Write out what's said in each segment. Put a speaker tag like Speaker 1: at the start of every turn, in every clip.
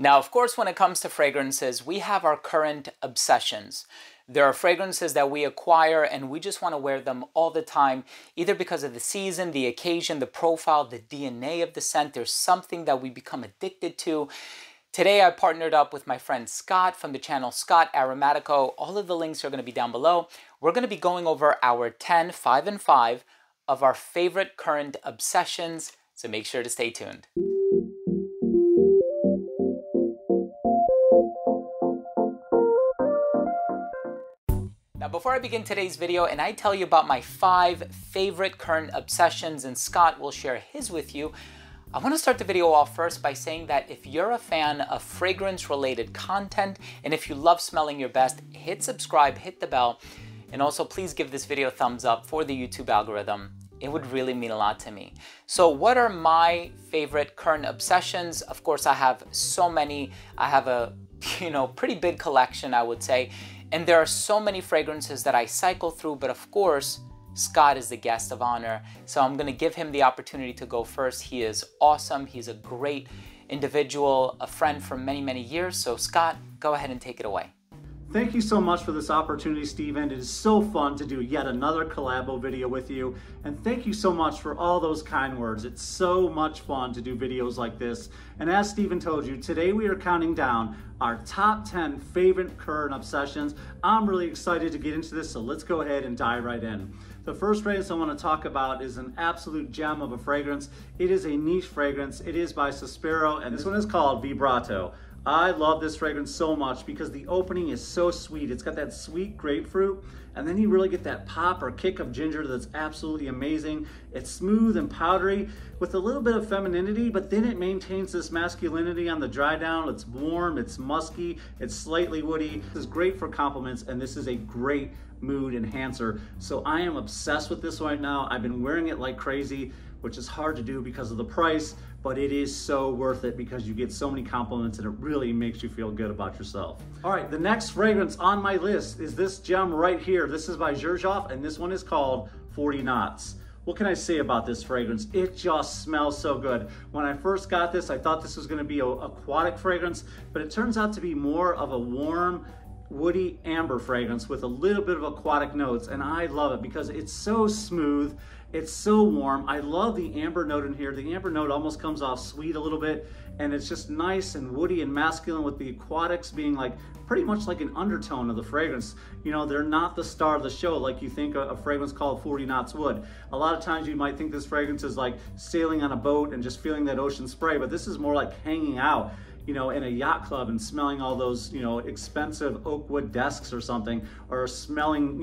Speaker 1: Now, of course, when it comes to fragrances, we have our current obsessions. There are fragrances that we acquire and we just want to wear them all the time, either because of the season, the occasion, the profile, the DNA of the scent. There's something that we become addicted to. Today, I partnered up with my friend Scott from the channel Scott Aromatico. All of the links are going to be down below. We're going to be going over our 10, 5, and 5 of our favorite current obsessions, so make sure to stay tuned. Now, before I begin today's video and I tell you about my 5 favorite current obsessions, and Scott will share his with you, I want to start the video off first by saying that if you're a fan of fragrance-related content and if you love smelling your best, hit subscribe, hit the bell, and also please give this video a thumbs up for the YouTube algorithm. It would really mean a lot to me. So what are my favorite current obsessions? Of course, I have so many. I have a pretty big collection, I would say. And there are so many fragrances that I cycle through, but of course, Scott is the guest of honor. So I'm gonna give him the opportunity to go first. He is awesome. He's a great individual, a friend for many, many years. So Scott, go ahead and take it away.
Speaker 2: Thank you so much for this opportunity, Steven. It is so fun to do yet another collabo video with you. And thank you so much for all those kind words. It's so much fun to do videos like this. And as Steven told you, today we are counting down our top 10 favorite current obsessions. I'm really excited to get into this, so let's go ahead and dive right in. The first fragrance I want to talk about is an absolute gem of a fragrance. It is a niche fragrance. It is by Suspiro, and this one is called Vibrato. I love this fragrance so much because the opening is so sweet. It's got that sweet grapefruit, and then you really get that pop or kick of ginger that's absolutely amazing. It's smooth and powdery with a little bit of femininity, but then it maintains this masculinity on the dry down. It's warm, it's musky, it's slightly woody. This is great for compliments, and this is a great mood enhancer. So I am obsessed with this right now. I've been wearing it like crazy, which is hard to do because of the price, but it is so worth it because you get so many compliments and it really makes you feel good about yourself. All right, the next fragrance on my list is this gem right here. This is by XERJOFF, and this one is called 40 Knots. What can I say about this fragrance? It just smells so good. When I first got this, I thought this was gonna be an aquatic fragrance, but it turns out to be more of a warm, woody amber fragrance with a little bit of aquatic notes, and I love it because it's so smooth, it's so warm. I love the amber note in here. The amber note almost comes off sweet a little bit, and it's just nice and woody and masculine, with the aquatics being like pretty much like an undertone of the fragrance. You know, they're not the star of the show like you think a fragrance called 40 Knots would. A lot of times you might think this fragrance is like sailing on a boat and just feeling that ocean spray, but this is more like hanging out, in a yacht club and smelling all those, expensive oak wood desks or something, or smelling,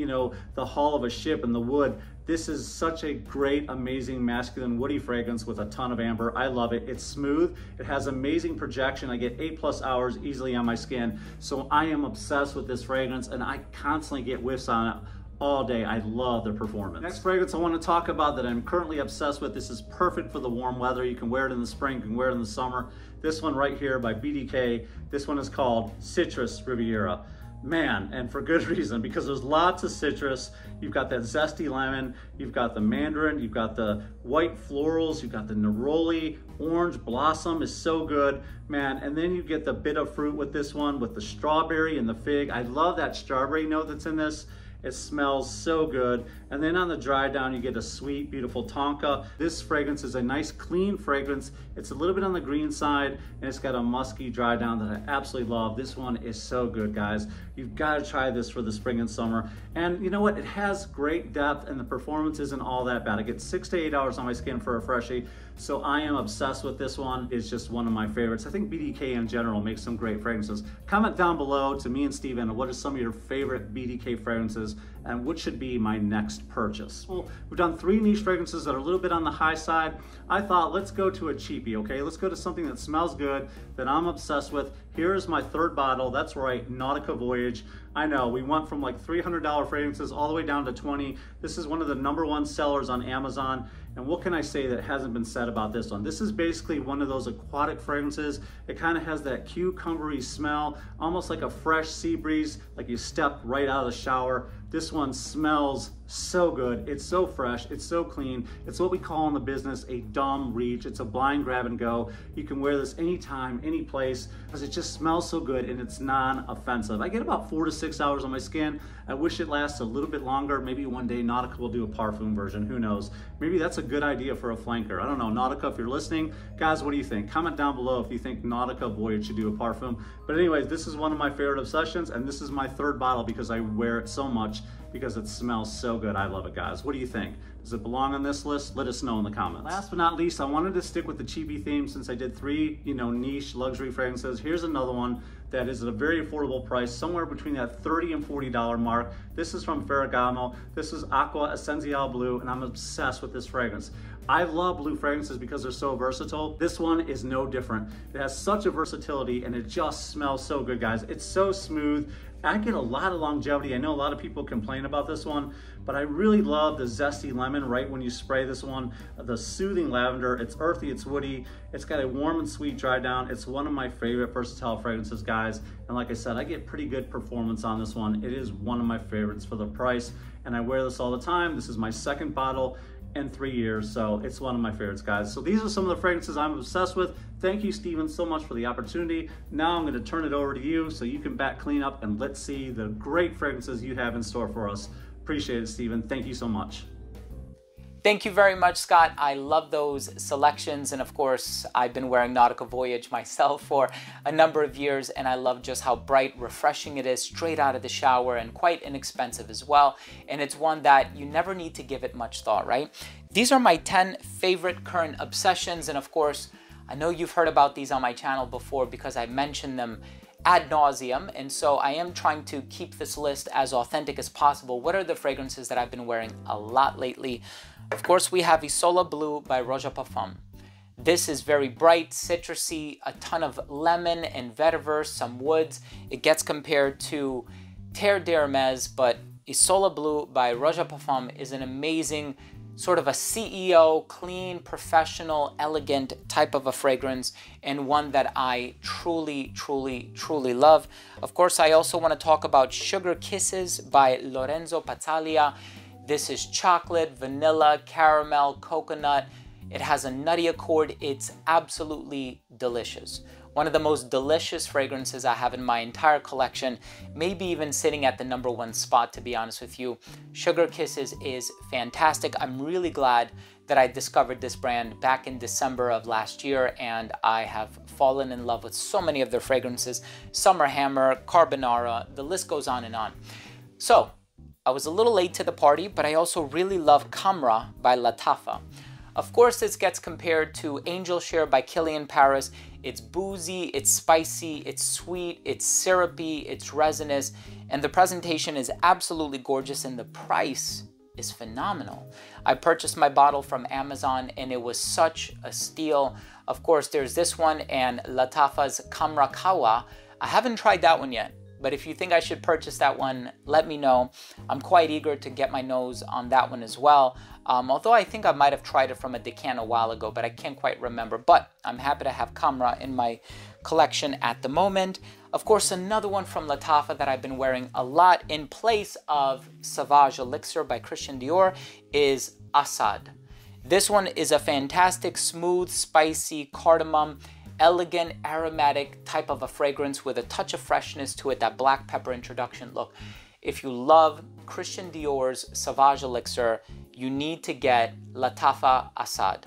Speaker 2: the hull of a ship and the wood. This is such a great, amazing, masculine, woody fragrance with a ton of amber. I love it. It's smooth. It has amazing projection. I get 8+ hours easily on my skin. So I am obsessed with this fragrance, and I constantly get whiffs on it all day. I love the performance. Next fragrance I want to talk about that I'm currently obsessed with. This is perfect for the warm weather. You can wear it in the spring, you can wear it in the summer. This one right here by BDK. This one is called Citrus Riviera. Man, and for good reason, because there's lots of citrus. You've got that zesty lemon, you've got the mandarin, you've got the white florals, you've got the neroli, orange blossom is so good, man. And then you get the bit of fruit with this one, with the strawberry and the fig. I love that strawberry note that's in this. It smells so good. And then on the dry down, you get a sweet, beautiful tonka. This fragrance is a nice, clean fragrance. It's a little bit on the green side, and it's got a musky dry down that I absolutely love. This one is so good, guys. You've got to try this for the spring and summer. And you know what? It has great depth, and the performance isn't all that bad. I get 6 to 8 hours on my skin for a freshie, so I am obsessed with this one. It's just one of my favorites. I think BDK in general makes some great fragrances. Comment down below to me and Steven, what are some of your favorite BDK fragrances, and what should be my next purchase? Well, we've done 3 niche fragrances that are a little bit on the high side. I thought, let's go to a cheapie, okay? Let's go to something that smells good, that I'm obsessed with. Here is my 3rd bottle. That's right, Nautica Voyage. I know, we went from like $300 fragrances all the way down to 20. This is one of the #1 sellers on Amazon. And what can I say that hasn't been said about this one? This is basically one of those aquatic fragrances. It kind of has that cucumbery smell, almost like a fresh sea breeze, like you stepped right out of the shower. This one smells so good. It's so fresh. It's so clean. It's what we call in the business a dumb reach. It's a blind grab and go. You can wear this anytime, any place, because it just smells so good and it's non-offensive. I get about 4 to 6 hours on my skin. I wish it lasts a little bit longer. Maybe one day Nautica will do a parfum version. Who knows? Maybe that's a good idea for a flanker. I don't know. Nautica, if you're listening, guys, what do you think? Comment down below if you think Nautica Voyage should do a parfum. But anyways, this is one of my favorite obsessions, and this is my 3rd bottle because I wear it so much because it smells so good. I love it, guys. What do you think? Does it belong on this list? Let us know in the comments. Last but not least, I wanted to stick with the chibi theme since I did 3, niche luxury fragrances. Here's another one that is at a very affordable price, somewhere between that $30 and $40 mark. This is from Ferragamo. This is Aqua Essenziale Blue, and I'm obsessed with this fragrance. I love blue fragrances because they're so versatile. This one is no different. It has such a versatility and it just smells so good, guys. It's so smooth. I get a lot of longevity. I know a lot of people complain about this one, but I really love the zesty lemon right when you spray this one. The soothing lavender, it's earthy, it's woody. It's got a warm and sweet dry down. It's one of my favorite versatile fragrances, guys. And like I said, I get pretty good performance on this one. It is one of my favorites for the price, and I wear this all the time. This is my 2nd bottle in 3 years, so it's one of my favorites, guys. So these are some of the fragrances I'm obsessed with. Thank you, Steven, so much for the opportunity. Now I'm going to turn it over to you so you can back clean up and let's see the great fragrances you have in store for us. Appreciate it, Steven. Thank you so much.
Speaker 1: Thank you very much, Scott. I love those selections, and of course, I've been wearing Nautica Voyage myself for a number of years, and I love just how bright, refreshing it is straight out of the shower, and quite inexpensive as well. And it's one that you never need to give it much thought, right? These are my 10 favorite current obsessions, and of course, I know you've heard about these on my channel before because I mentioned them ad nauseum, and so I am trying to keep this list as authentic as possible. What are the fragrances that I've been wearing a lot lately? Of course, we have Isola Blue by XERJOFF. This is very bright, citrusy, a ton of lemon and vetiver, some woods. It gets compared to Terre d'Hermès, but Isola Blue by XERJOFF is an amazing sort of a CEO, clean, professional, elegant type of a fragrance, and one that I truly, truly, truly love. Of course, I also want to talk about Sugar Kisses by Lorenzo Pazzaglia. This is chocolate, vanilla, caramel, coconut. It has a nutty accord. It's absolutely delicious. One of the most delicious fragrances I have in my entire collection, maybe even sitting at the #1 spot, to be honest with you. Sugar Kisses is fantastic. I'm really glad that I discovered this brand back in December of last year, and I have fallen in love with so many of their fragrances. Summer Hammer, Carbonara, the list goes on and on. So, I was a little late to the party, but I also really love Camra by Lattafa. Of course, this gets compared to Angel Share by Kilian Paris. It's boozy, it's spicy, it's sweet, it's syrupy, it's resinous, and the presentation is absolutely gorgeous, and the price is phenomenal. I purchased my bottle from Amazon, and it was such a steal. Of course, there's this one and Lattafa's Camra Kawa. I haven't tried that one yet, but if you think I should purchase that one, let me know. I'm quite eager to get my nose on that one as well. Although I think I might have tried it from a decan a while ago, but I can't quite remember. But I'm happy to have Camra in my collection at the moment. Of course, another one from Lattafa that I've been wearing a lot in place of Sauvage Elixir by Christian Dior is Assad. This one is a fantastic, smooth, spicy cardamom, elegant, aromatic type of a fragrance with a touch of freshness to it, that black pepper introduction look. If you love Christian Dior's Sauvage Elixir, you need to get Lattafa Assad.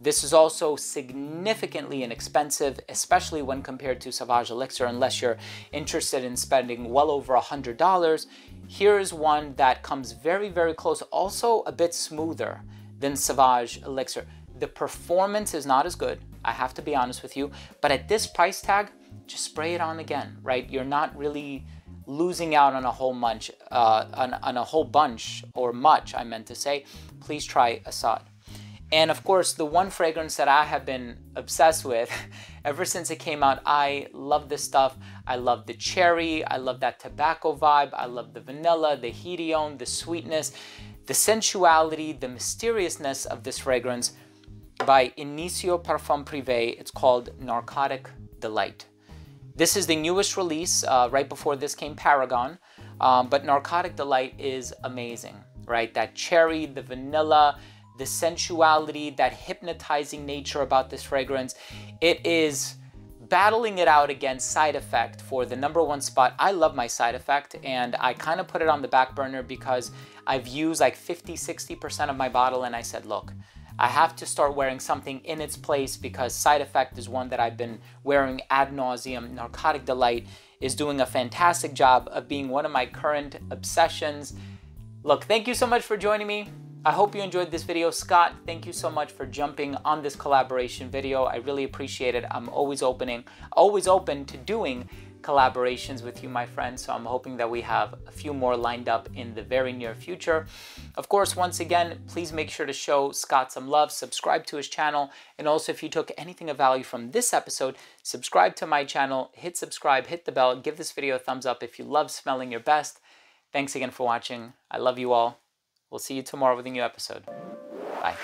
Speaker 1: This is also significantly inexpensive, especially when compared to Sauvage Elixir, unless you're interested in spending well over $100. Here is one that comes very, very close, also a bit smoother than Sauvage Elixir. The performance is not as good, I have to be honest with you, but at this price tag, just spray it on again, right? You're not really losing out on a whole bunch, or much, I meant to say. Please try Assad. And of course, the one fragrance that I have been obsessed with ever since it came out, I love this stuff. I love the cherry, I love that tobacco vibe, I love the vanilla, the hedione, the sweetness, the sensuality, the mysteriousness of this fragrance by Inicio Parfum Privé. It's called Narcotic Delight. This is the newest release. Right before this came Paragon. But Narcotic Delight is amazing, right? That cherry, the vanilla, the sensuality, that hypnotizing nature about this fragrance. It is battling it out against Side Effect for the #1 spot. I love my Side Effect, and I kind of put it on the back burner because I've used like 50–60% of my bottle, and I said, look, I have to start wearing something in its place because Side Effect is one that I've been wearing ad nauseum. Narcotic Delight is doing a fantastic job of being one of my current obsessions. Look, thank you so much for joining me. I hope you enjoyed this video. Scott, thank you so much for jumping on this collaboration video. I really appreciate it. I'm always open to doing collaborations with you, my friends. So I'm hoping that we have a few more lined up in the very near future. Of course, once again, please make sure to show Scott some love, subscribe to his channel, and also if you took anything of value from this episode, subscribe to my channel, hit subscribe, hit the bell, give this video a thumbs up if you love smelling your best. Thanks again for watching. I love you all. We'll see you tomorrow with a new episode. Bye.